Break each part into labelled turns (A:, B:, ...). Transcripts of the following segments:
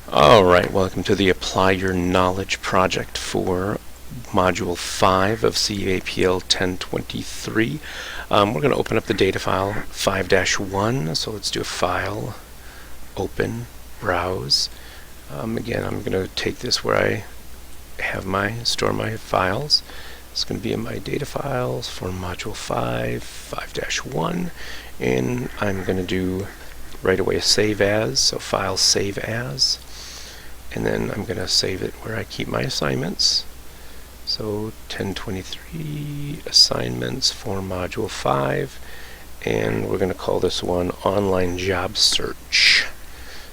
A: Alright, welcome to the Apply Your Knowledge project for Module 5 of CAPL 1023. We're going to open up the data file 5-1, so let's do a File, Open, Browse. Again, I'm going to take this where I have store my files. It's going to be in my data files for Module 5-1, and I'm going to do right away a Save As, so File Save As. And then I'm going to save it where I keep my assignments. So 1023 assignments for Module 5, and we're going to call this one Online Job Search.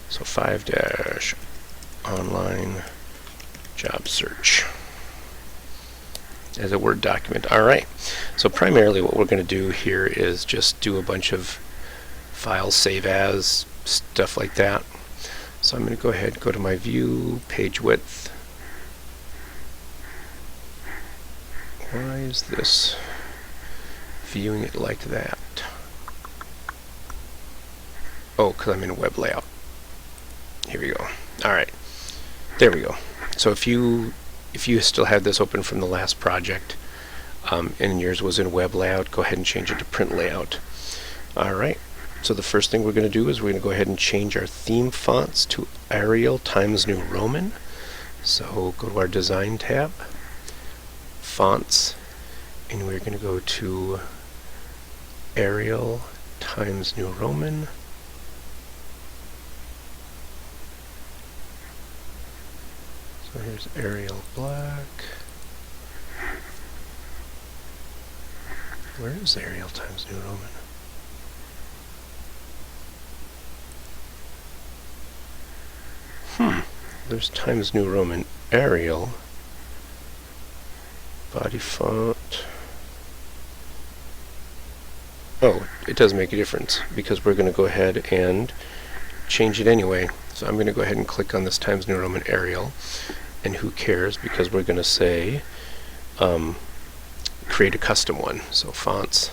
A: So 5-Online Job Search as a Word document. Alright, so primarily what we're going to do here is just do a bunch of file save as, stuff like that. So I'm going to go ahead and go to my view, page width. Why is this viewing it like that? Oh, because I'm in a web layout. Here we go. Alright, there we go. So if you still had this open from the last project and yours was in web layout, go ahead and change it to print layout. Alright. So the first thing we're going to do is we're going to go ahead and change our theme fonts to Arial Times New Roman. So go to our Design tab, Fonts, and we're going to go to Arial Times New Roman. So here's Arial Black. Where is Arial Times New Roman? There's Times New Roman Arial. Body font. Oh, it does make a difference because we're going to go ahead and change it anyway. So I'm going to go ahead and click on this Times New Roman Arial. And who cares, because we're going to say create a custom one. So fonts,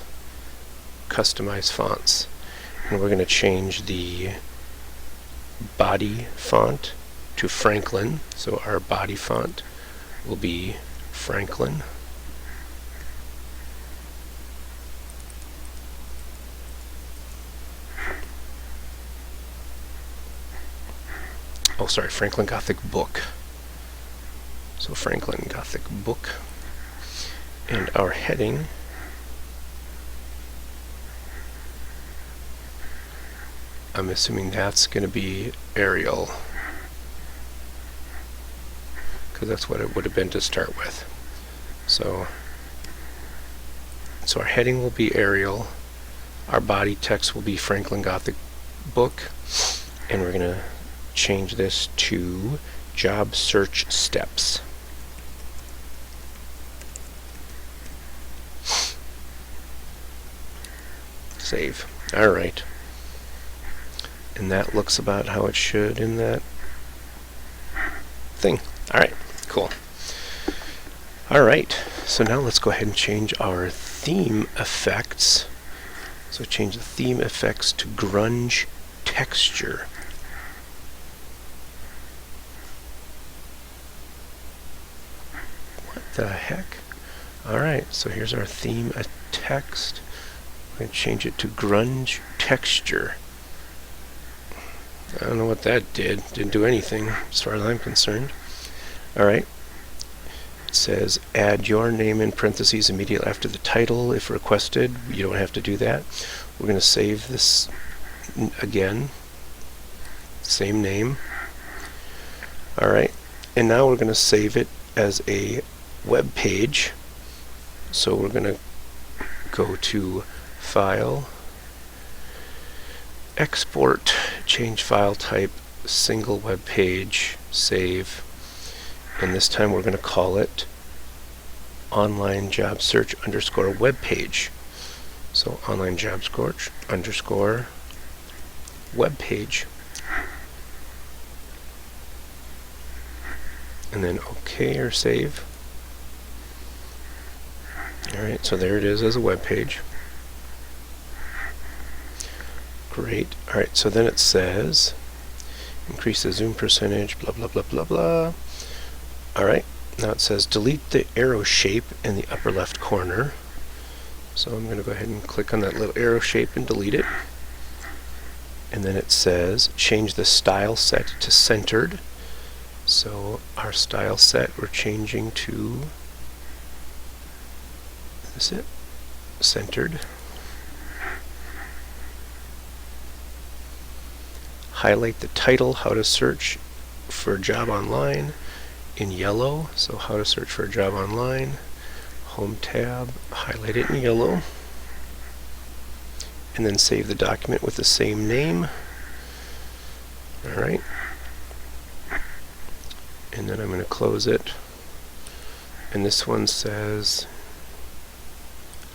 A: customize fonts. And we're going to change the body font to Franklin, so our body font will be Franklin. Oh, sorry, Franklin Gothic Book. So Franklin Gothic Book. And our heading I'm assuming that's going to be Arial, because that's what it would have been to start with. So our heading will be Arial, our body text will be Franklin Gothic Book, and we're going to change this to Job Search Steps. Save. Alright. And that looks about how it should in that thing. Alright, cool. Alright, so now let's go ahead and change our theme effects. So change the theme effects to grunge texture. What the heck? Alright, so here's our theme text. We're going to change it to grunge texture. I don't know what that did. Didn't do anything as far as I'm concerned. Alright. It says add your name in parentheses immediately after the title if requested. You don't have to do that. We're going to save this again. Same name. Alright. And now we're going to save it as a web page. So we're going to go to File, Export, change file type, single web page, save, and this time we're going to call it Online Job Search _ web page. So Online Job Search _ web page, and then OK or save. Alright, so there it is as a web page. Great. Alright, so then it says increase the zoom percentage, blah, blah, blah, blah, blah. All right, now it says delete the arrow shape in the upper left corner. So I'm going to go ahead and click on that little arrow shape and delete it. And then it says change the style set to centered. So our style set, we're changing to, is it? Centered. Highlight the title, how to search for a job online, in yellow. So how to search for a job online. Home tab, highlight it in yellow. And then save the document with the same name. Alright. And then I'm going to close it. And this one says,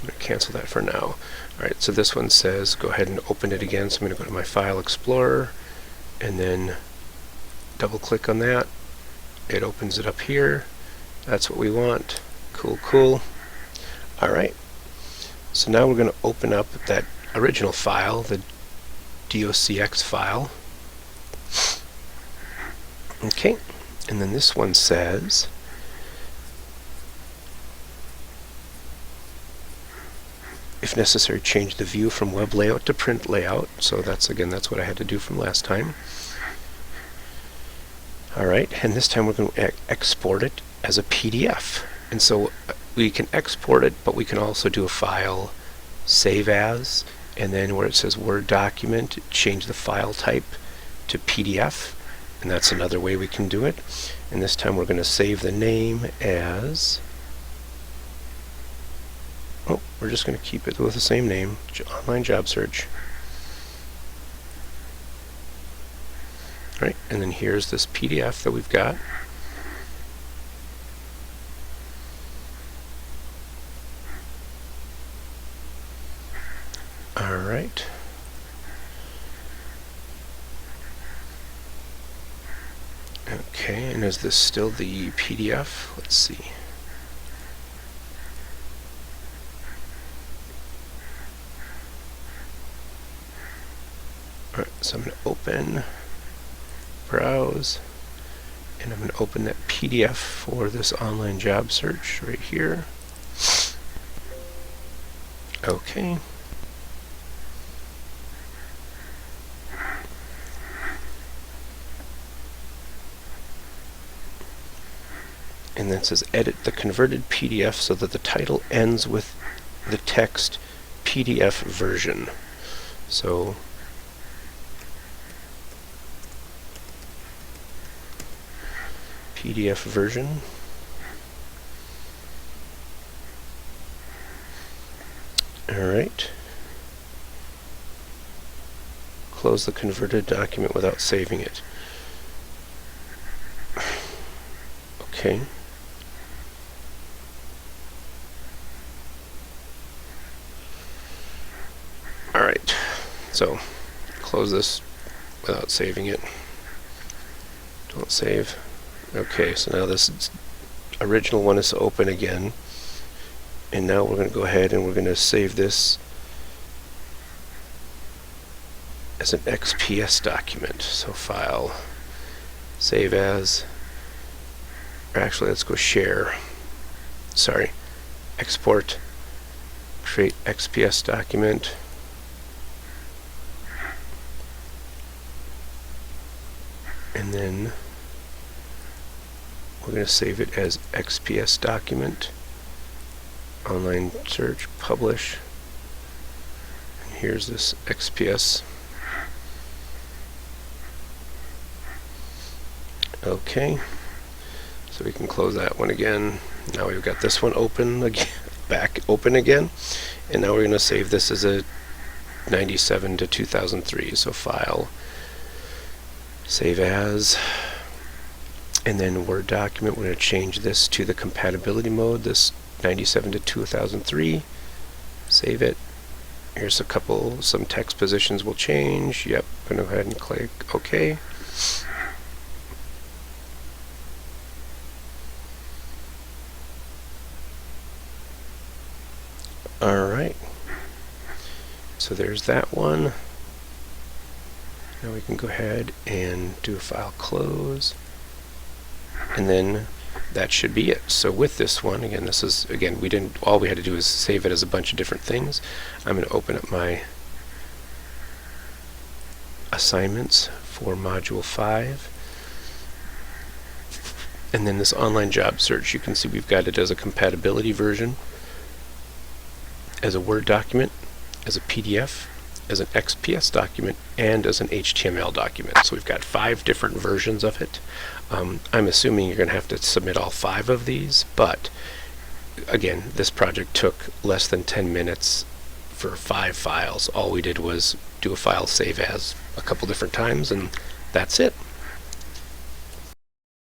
A: I'm going to cancel that for now. Alright, so this one says go ahead and open it again. So I'm going to go to my File Explorer and then double click on that. It opens it up here. That's what we want. Cool, cool. Alright, so now we're going to open up that original file, the docx file. Okay, and then this one says if necessary change the view from web layout to print layout. So that's what I had to do from last time. Alright, and this time we're going to export it as a PDF. And so we can export it, but we can also do a file save as, and then where it says Word document, change the file type to PDF, and that's another way we can do it. And this time we're going to save the name as, oh, we're just going to keep it with the same name, online job search. All right, and then here's this PDF that we've got. All right. Okay, and is this still the PDF? Let's see. All right, so I'm going to open, browse, and I'm going to open that PDF for this online job search right here. Okay. And then it says edit the converted PDF so that the title ends with the text PDF version. So PDF version. Alright. Close the converted document without saving it. Okay. Alright, so close this without saving it. Don't save. Okay, so now this original one is open again. And now we're going to go ahead and we're going to save this as an XPS document. So file, save as, or actually let's go share. Sorry, export, create XPS document. And then we're going to save it as XPS document, online search, publish, and here's this XPS. Okay, so we can close that one again. Now we've got this one open again, back open again, and now we're going to save this as a 97 to 2003. So file, save as, and then Word document, we're going to change this to the compatibility mode, this 97 to 2003, save it. Here's some text positions will change. Yep, I'm going to go ahead and click OK. Alright, so there's that one. Now we can go ahead and do a file close, and then that should be it. So with this one, again, all we had to do is save it as a bunch of different things. I'm going to open up my assignments for Module 5. And then this online job search, you can see we've got it as a compatibility version, as a Word document, as a PDF, as an XPS document, and as an HTML document. So we've got 5 different versions of it. I'm assuming you're going to have to submit all 5 of these, but again, this project took less than 10 minutes for 5 files. All we did was do a file save as a couple different times, and that's it.